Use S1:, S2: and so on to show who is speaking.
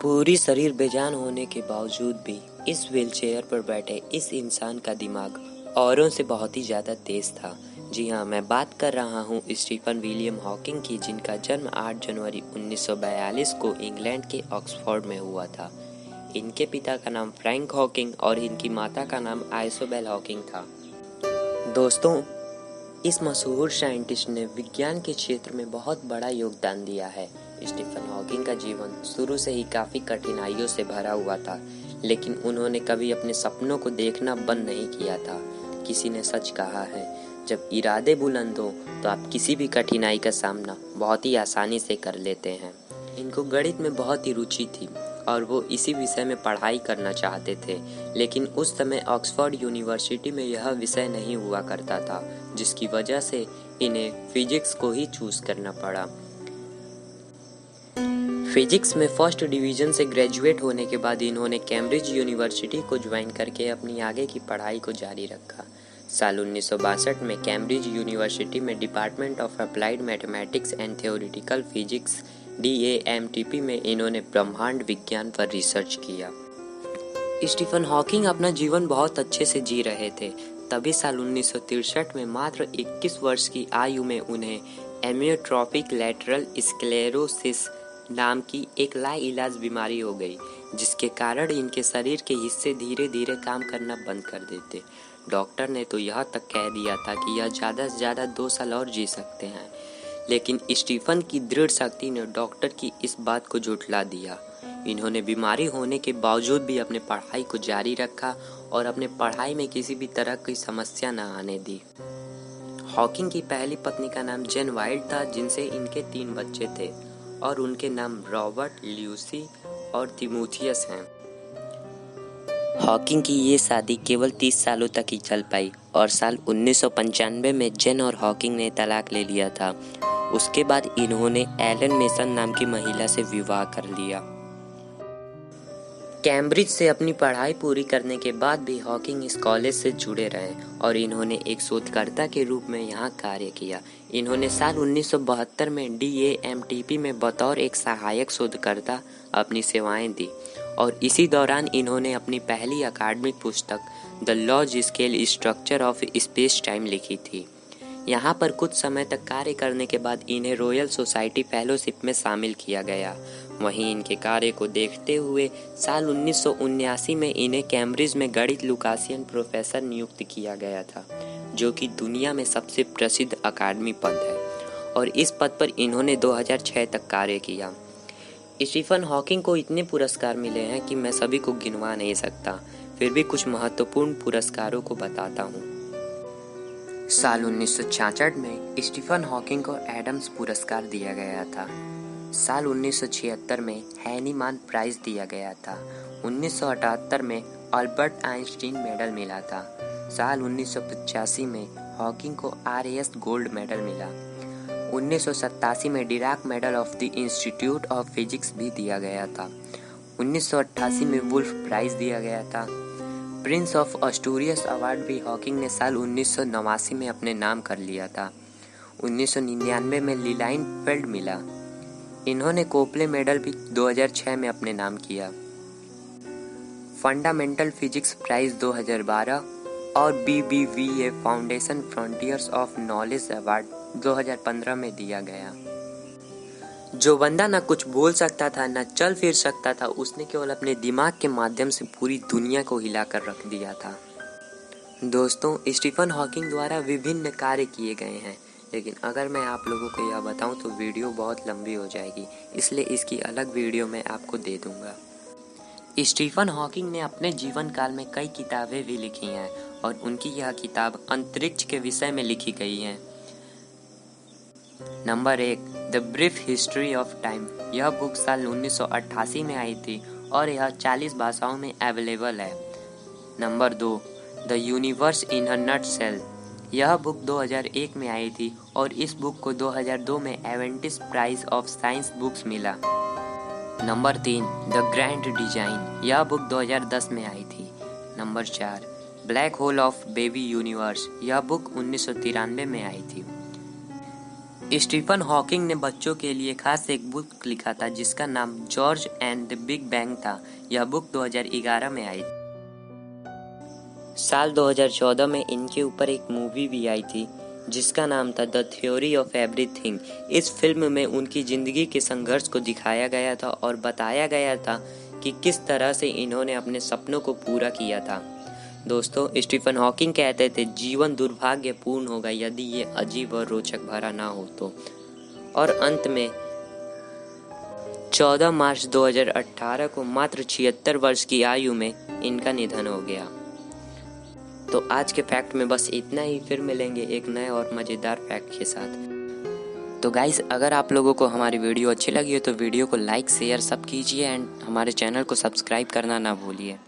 S1: पूरी शरीर बेजान होने के बावजूद भी इस व्हीलचेयर पर बैठे इस इंसान का दिमाग औरों से बहुत ही ज़्यादा तेज़ था। जी हाँ, मैं बात कर रहा हूँ स्टीफन विलियम हॉकिंग की, जिनका जन्म 8 जनवरी 1942 को इंग्लैंड के ऑक्सफोर्ड में हुआ था। इनके पिता का नाम फ्रैंक हॉकिंग और इनकी माता का नाम आइसोबेल हॉकिंग था। दोस्तों, इस मशहूर साइंटिस्ट ने विज्ञान के क्षेत्र में बहुत बड़ा योगदान दिया है। स्टीफन हॉकिंग का जीवन शुरू से ही काफ़ी कठिनाइयों से भरा हुआ था, लेकिन उन्होंने कभी अपने सपनों को देखना बंद नहीं किया था। किसी ने सच कहा है, जब इरादे बुलंद हो तो आप किसी भी कठिनाई का सामना बहुत ही आसानी से कर लेते हैं। इनको गणित में बहुत ही रुचि थी और वो इसी विषय में पढ़ाई करना चाहते थे, लेकिन उस समय ऑक्सफोर्ड यूनिवर्सिटी में यह विषय नहीं हुआ करता था, जिसकी वजह से इन्हें फिजिक्स को ही चूज करना पड़ा। फिजिक्स में फर्स्ट डिवीजन से ग्रेजुएट होने के बाद इन्होंने कैम्ब्रिज यूनिवर्सिटी को ज्वाइन करके अपनी आगे की पढ़ाई को जारी रखा। साल 1962 में कैम्ब्रिज यूनिवर्सिटी में department of applied mathematics and theoretical physics DAMTP में इन्होंने ब्रह्मांड विज्ञान पर रिसर्च किया। स्टीफन हॉकिंग अपना जीवन बहुत अच्छे से जी रहे थे। तभी साल 1963 में मात्र 21 वर्ष की आयु में उन्हें एमियोट्रोपिक लैटरल स्क्लेरोसिस नाम की एक लाइलाज बीमारी हो गई, जिसके कारण इनके शरीर के हिस्से धीरे धीरे काम करना बंद कर देते। डॉक्टर ने तो यह तक कह दिया था कि यह ज़्यादा से ज़्यादा 2 साल और जी सकते हैं, लेकिन स्टीफन की दृढ़ शक्ति ने डॉक्टर की इस बात को झुठला दिया। इन्होंने बीमारी होने के बावजूद भी अपने पढ़ाई को जारी रखा और अपने पढ़ाई में किसी भी तरह की समस्या न आने दी। हॉकिंग की पहली पत्नी का नाम जेन वाइल्ड था, जिनसे इनके 3 बच्चे थे और उनके नाम रॉबर्ट, ल्यूसी और तिमोथियस हैं। हॉकिंग की ये शादी केवल 30 सालों तक ही चल पाई और साल 1995 में जेन और हॉकिंग ने तलाक ले लिया था। उसके बाद इन्होंने एलन मेसन नाम की महिला से विवाह कर लिया। कैम्ब्रिज से अपनी पढ़ाई पूरी करने के बाद भी हॉकिंग इस कॉलेज से जुड़े रहे और इन्होंने एक शोधकर्ता के रूप में यहाँ कार्य किया। इन्होंने साल 1972 में DAMTP में बतौर एक सहायक शोधकर्ता अपनी सेवाएं दी और इसी दौरान इन्होंने अपनी पहली अकादमिक पुस्तक the large scale structure of space time लिखी थी। यहाँ पर कुछ समय तक कार्य करने के बाद इन्हें रॉयल सोसाइटी फेलोशिप में शामिल किया गया। वहीं इनके कार्य को देखते हुए साल 1979 में इन्हें कैम्ब्रिज में गणित लुकासियन प्रोफेसर नियुक्त किया गया था, जो कि दुनिया में सबसे प्रसिद्ध अकादमी पद है, और इस पद पर इन्होंने 2006 तक कार्य किया। स्टीफन हॉकिंग को इतने पुरस्कार मिले हैं कि मैं सभी को गिनवा नहीं सकता, फिर भी कुछ महत्वपूर्ण पुरस्कारों को बताता हूँ। साल 1966 में स्टीफन हॉकिंग को एडम्स पुरस्कार दिया गया था। साल 1976 में हैनीमान प्राइज दिया गया था। 1978 में अल्बर्ट आइंस्टीन मेडल मिला था। साल 1985 में हॉकिंग को RAS गोल्ड मेडल मिला। 1987 में Dirac medal of the institute of physics भी दिया गया था। 1988 में वुल्फ प्राइज दिया गया था। प्रिंस ऑफ एस्टूरियस अवार्ड भी हॉकिंग ने साल 1989 में अपने नाम कर लिया था। 1999 में लिलाइन फेल्ड मिला। इन्होंने कोपले मेडल भी 2006 में अपने नाम किया। फंडामेंटल फिजिक्स प्राइज 2012 और BBVA foundation frontiers of knowledge award 2015 में दिया गया। जो बंदा ना कुछ बोल सकता था, ना चल फिर सकता था, उसने केवल अपने दिमाग के माध्यम से पूरी दुनिया को हिलाकर रख दिया था। दोस्तों, स्टीफन हॉकिंग द्वारा विभिन्न कार्य किए गए हैं, लेकिन अगर मैं आप लोगों को यह बताऊं तो वीडियो बहुत लंबी हो जाएगी, इसलिए इसकी अलग वीडियो मैं आपको दे दूंगा। स्टीफन हॉकिंग ने अपने जीवन काल में कई किताबें भी लिखी हैं और उनकी यह किताब अंतरिक्ष के विषय में लिखी गई है। Number 1, the brief history of time. यह बुक साल 1988 में आई थी और यह 40 भाषाओं में अवेलेबल है। Number 2, the universe in a nutshell. यह बुक 2001 में आई थी और इस बुक को 2002 में एवेंटिस प्राइज ऑफ साइंस बुक्स मिला। Number 3, the grand design. यह बुक 2010 में आई थी। Number 4, black hole of baby universe. यह बुक 1993 में आई थी। स्टीफन हॉकिंग ने बच्चों के लिए खास एक बुक लिखा था जिसका नाम George and the big bang था। यह बुक 2011 में आई। साल 2014 में इनके ऊपर एक मूवी भी आई थी जिसका नाम था द थ्योरी ऑफ एवरीथिंग। इस फिल्म में उनकी ज़िंदगी के संघर्ष को दिखाया गया था और बताया गया था कि किस तरह से इन्होंने अपने सपनों को पूरा किया था। दोस्तों, स्टीफन हॉकिंग कहते थे जीवन दुर्भाग्यपूर्ण होगा यदि ये अजीब और रोचक भरा ना हो तो। और अंत में 14 मार्च 2018 को मात्र 76 वर्ष की आयु में इनका निधन हो गया। तो आज के फैक्ट में बस इतना ही। फिर मिलेंगे एक नए और मज़ेदार फैक्ट के साथ। तो गाइस, अगर आप लोगों को हमारी वीडियो अच्छी लगी हो तो वीडियो को लाइक शेयर सब कीजिए एंड हमारे चैनल को सब्सक्राइब करना ना भूलिए।